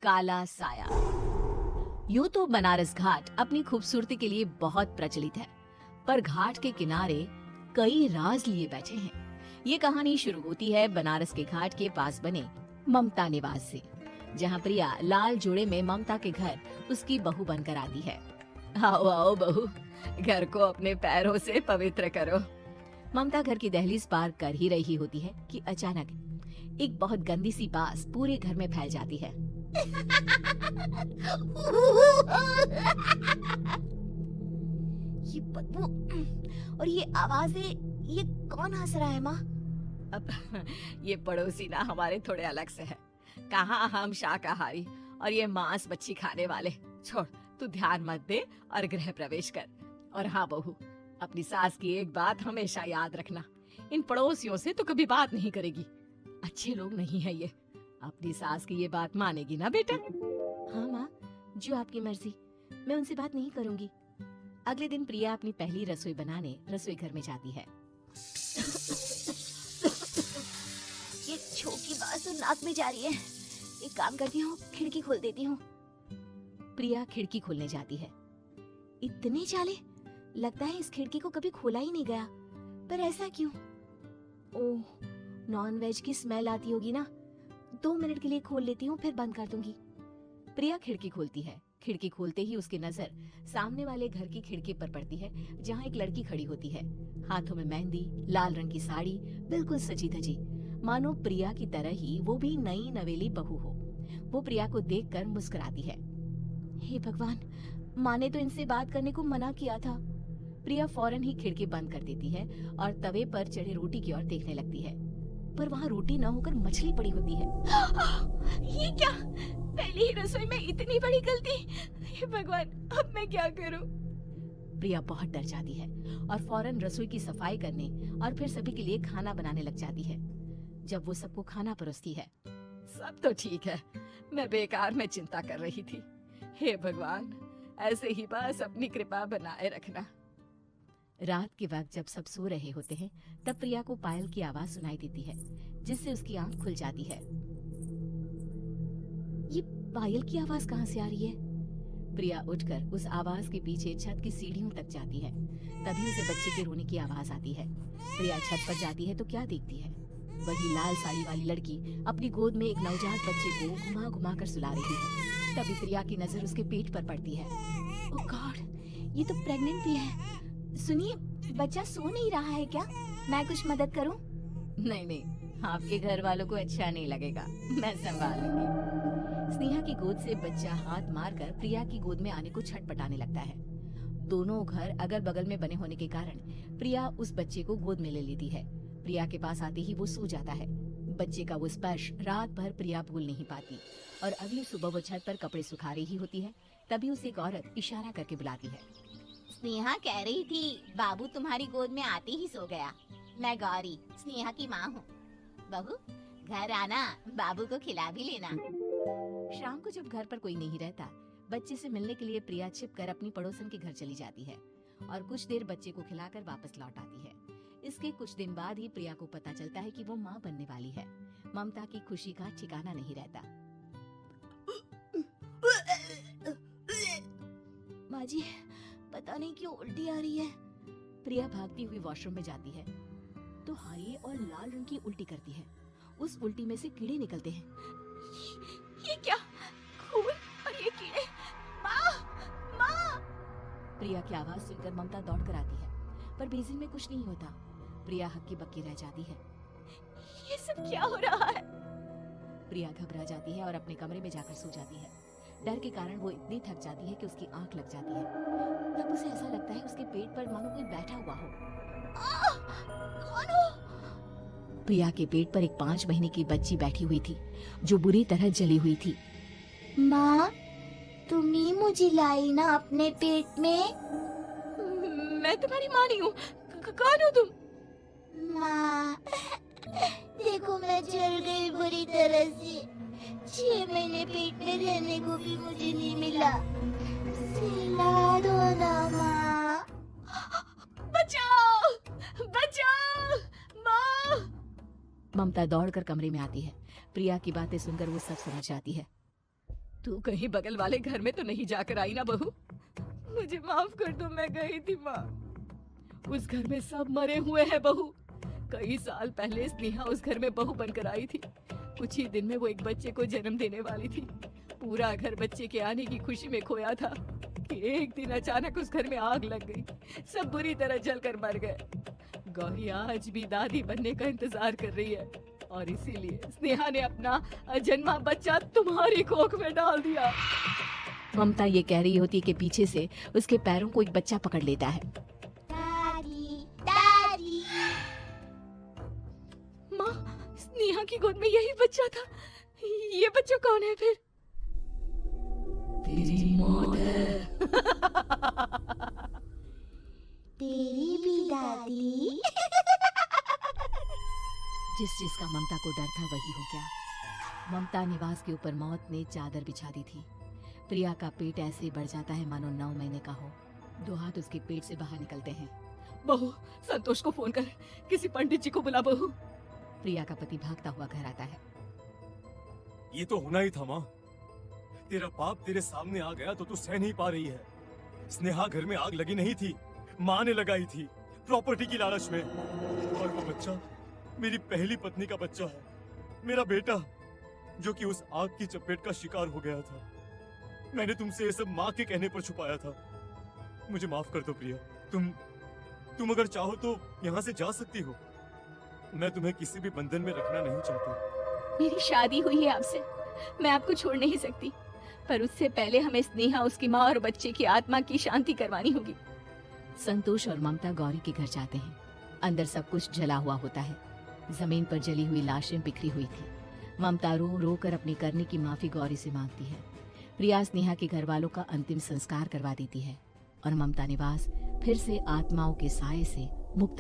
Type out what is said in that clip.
काला साया। यूं तो बनारस घाट अपनी खूबसूरती के लिए बहुत प्रचलित है, पर घाट के किनारे कई राज लिए बैठे हैं। ये कहानी शुरू होती है बनारस के घाट के पास बने ममता निवास से, जहाँ प्रिया लाल जोड़े में ममता के घर उसकी बहू बनकर आती है। आओ आओ बहू, घर को अपने पैरों से पवित्र करो। ममता घर की दहलीज पार कर ही रही होती है कि अचानक एक बहुत गंदी सी बास पूरे घर में फैल जाती है। ये बदबू और ये आवाजें, ये कौन हंस रहा है माँ? अब ये पड़ोसी ना हमारे थोड़े अलग से है। कहाँ हम शाकाहारी और ये मांस मच्छी खाने वाले। छोड़, तू ध्यान मत दे और गृह प्रवेश कर। और हाँ बहू, अपनी सास की एक बात हमेशा याद रखना, इन पड़ोसियों से तो कभी बात नहीं करेगी। अच्छे लोग नहीं है ये। अपनी सास की ये बात मानेगी ना बेटा? हाँ माँ, जो आपकी मर्जी, मैं उनसे बात नहीं करूंगी। अगले दिन प्रिया अपनी पहली रसोई बनाने रसोई घर में जाती है। ये छोटी बात तो नाक में जा रही है। एक काम करती हूँ, खिड़की खोल देती हूँ। प्रिया खिड़की खोलने जाती है। इतने चाले, लगता है इस खिड़की को कभी खोला ही नहीं गया। पर ऐसा क्यों? ओह, नॉन वेज की स्मेल आती होगी ना। 2 मिनट के लिए खोल लेती हूँ, फिर बंद कर दूंगी। प्रिया खिड़की खोलती है। खिड़की खोलते ही उसकी नजर सामने वाले घर की खिड़की पर पड़ती है, जहाँ एक लड़की खड़ी होती है। हाथों में मेहंदी, लाल रंग की साड़ी, बिल्कुल सजी धजी, मानो प्रिया की तरह ही वो भी नई नवेली बहू हो। वो प्रिया को देखकर मुस्कुराती है। हे भगवान, माँ ने तो इनसे बात करने को मना किया था। प्रिया फौरन ही खिड़की बंद कर देती है और तवे पर चढ़े रोटी की ओर देखने लगती है, पर वहाँ रोटी न होकर मछली पड़ी होती है। ये क्या? पहली ही रसोई में इतनी बड़ी गलती! हे भगवान, अब मैं क्या करूं? प्रिया बहुत डर जाती है और फौरन रसोई की सफाई करने और फिर सभी के लिए खाना बनाने लग जाती है। जब वो सबको खाना परोसती है, सब तो ठीक है, मैं बेकार में चिंता कर रही थी। हे भगवान, ऐसे ही बस अपनी कृपा बनाए रखना। रात के वक्त जब सब सो रहे होते हैं, तब प्रिया को पायल की आवाज सुनाई देती है, जिससे उसकी आंख खुल जाती है। ये पायल की आवाज कहाँ से आ रही है? प्रिया उठकर उस आवाज के पीछे छत की सीढ़ियों तक जाती है। तभी उसे बच्चे के रोने की आवाज आती है। प्रिया छत पर जाती है तो क्या देखती है? वही लाल साड़ी वाली लड़की अपनी गोद में एक नवजात बच्चे को घुमा घुमा कर सुला रही है। तभी प्रिया की नजर उसके पेट पर पड़ती है। ओह गॉड, ये तो प्रेग्नेंट भी है। सुनिए, बच्चा सो नहीं रहा है क्या? मैं कुछ मदद करूं? नहीं नहीं, आपके घर वालों को अच्छा नहीं लगेगा, मैं संभाल लूंगी। स्नेहा की गोद से बच्चा हाथ मारकर प्रिया की गोद में आने को छटपटाने लगता है। दोनों घर अगल बगल में बने होने के कारण प्रिया उस बच्चे को गोद में ले लेती है। प्रिया के पास आते ही वो सो जाता है। बच्चे का वो स्पर्श रात भर प्रिया भूल नहीं पाती और अगली सुबह वो छत पर कपड़े सुखा रही होती है। तभी उसे एक औरत इशारा करके बुलाती है। स्नेहा कह रही थी बाबू तुम्हारी गोद में आते ही सो गया। मैं गौरी, स्नेहा की माँ हूँ। बहू, घर आना, बाबू को खिला भी लेना। शाम को जब घर पर कोई नहीं रहता, बच्चे से मिलने के लिए प्रिया छिपकर अपनी पड़ोसन के घर चली जाती है और कुछ देर बच्चे को खिलाकर वापस लौट आती है। इसके कुछ दिन बाद ही प्रिया को पता चलता है कि वो माँ बनने वाली है। ममता की खुशी का ठिकाना नहीं रहता। माँ जी, पता नहीं क्यों उल्टी आ रही है। प्रिया भागती हुई वॉशरूम में जाती है तो हरी और लाल रंग की उल्टी करती है। उस उल्टी में से कीड़े निकलते हैं। ये क्या? खून और ये कीड़े! माँ! माँ! प्रिया की आवाज सुनकर ममता दौड़कर आती है, पर बेसिन में कुछ नहीं होता। प्रिया हक्की बक्की रह जाती है। ये सब क्या हो रहा है? प्रिया घबरा जाती है और अपने कमरे में जाकर सो जाती है। डर के कारण वो इतनी थक जाती है कि उसकी आंख लग जाती है। तब उसे ऐसा लगता है उसके पेट पर मानो कोई बैठा हुआ हो। कौन हो? प्रिया के पेट पर एक 5 महीने की बच्ची बैठी हुई थी, जो बुरी तरह जली हुई थी। माँ, तुम ही मुझे लाई ना अपने पेट में? मैं तुम्हारी माँ नहीं हूँ। कौन हो तुम? माँ, देखो मैं जल गई बुरी तरह से। 6 महीने पेट में रहने को भी मुझे नहीं मिला। सिला दो ना माँ। बचाओ! बचाओ! माँ! ममता दौड़कर कमरे में आती है। प्रिया की बातें सुनकर वो सब समझ जाती है। तू कहीं बगल वाले घर में तो नहीं जाकर आई ना बहू? मुझे माफ कर दो, मैं गई थी माँ। उस घर में सब मरे हुए हैं बहू। कई साल पहले स्नेहा उस घर में बहू बनकर आई थी। कुछ ही दिन में वो एक बच्चे को जन्म देने वाली थी। पूरा घर बच्चे के आने की खुशी में खोया था कि एक दिन अचानक उस घर में आग लग गई। सब बुरी तरह जलकर मर गए। गौरी आज भी दादी बनने का इंतजार कर रही है और इसीलिए स्नेहा ने अपना अजन्मा बच्चा तुम्हारी कोख में डाल दिया। ममता ये कह रही होती कि पीछे से उसके पैरों को एक बच्चा पकड़ लेता है। दादी दादी। माँ, स्नेहा की गोद में यही बच्चा था। ये बच्चा कौन है फिर? तेरी मौत है। तेरी भी दादी। जिस जिसका ममता को डर था वही हो गया। ममता निवास के ऊपर मौत ने चादर बिछा दी थी। प्रिया का पेट ऐसे बढ़ जाता है मानो 9 महीने का हो। 2 हाथ उसके पेट से बाहर निकलते हैं। बहू, संतोष को फोन कर, किसी पंडित जी को बुला बहू। प्रिया का पति भागता हुआ घर आता है। ये तो होना ही था माँ। तेरा बाप तेरे सामने आ गया तो तू सह नहीं पा रही है। स्नेहा घर में आग लगी नहीं थी, माँ ने लगाई थी प्रॉपर्टी की लालच में। और वो बच्चा मेरी पहली पत्नी का बच्चा है, मेरा बेटा, जो कि उस आग की चपेट का शिकार हो गया था। मैंने तुमसे ये सब माँ के कहने पर छुपाया था। मुझे माफ कर दो प्रिया। तुम अगर चाहो तो यहाँ से जा सकती हो। मैं तुम्हें किसी भी बंधन में रखना नहीं चाहता। मेरी शादी हुई है आपसे, मैं आपको छोड़ नहीं सकती, पर उससे पहले हमें स्नेहा, उसकी माँ और बच्चे की आत्मा की शांति करवानी होगी। संतोष और ममता गौरी के घर जाते हैं। अंदर सब कुछ जला हुआ होता है। जमीन पर जली हुई लाशें बिखरी हुई थी। ममता रो रो कर अपनी करने की माफी गौरी से मांगती है। प्रिया स्नेहा के घर वालों का अंतिम संस्कार करवा देती है और ममता निवास फिर से आत्माओं के साए से मुक्त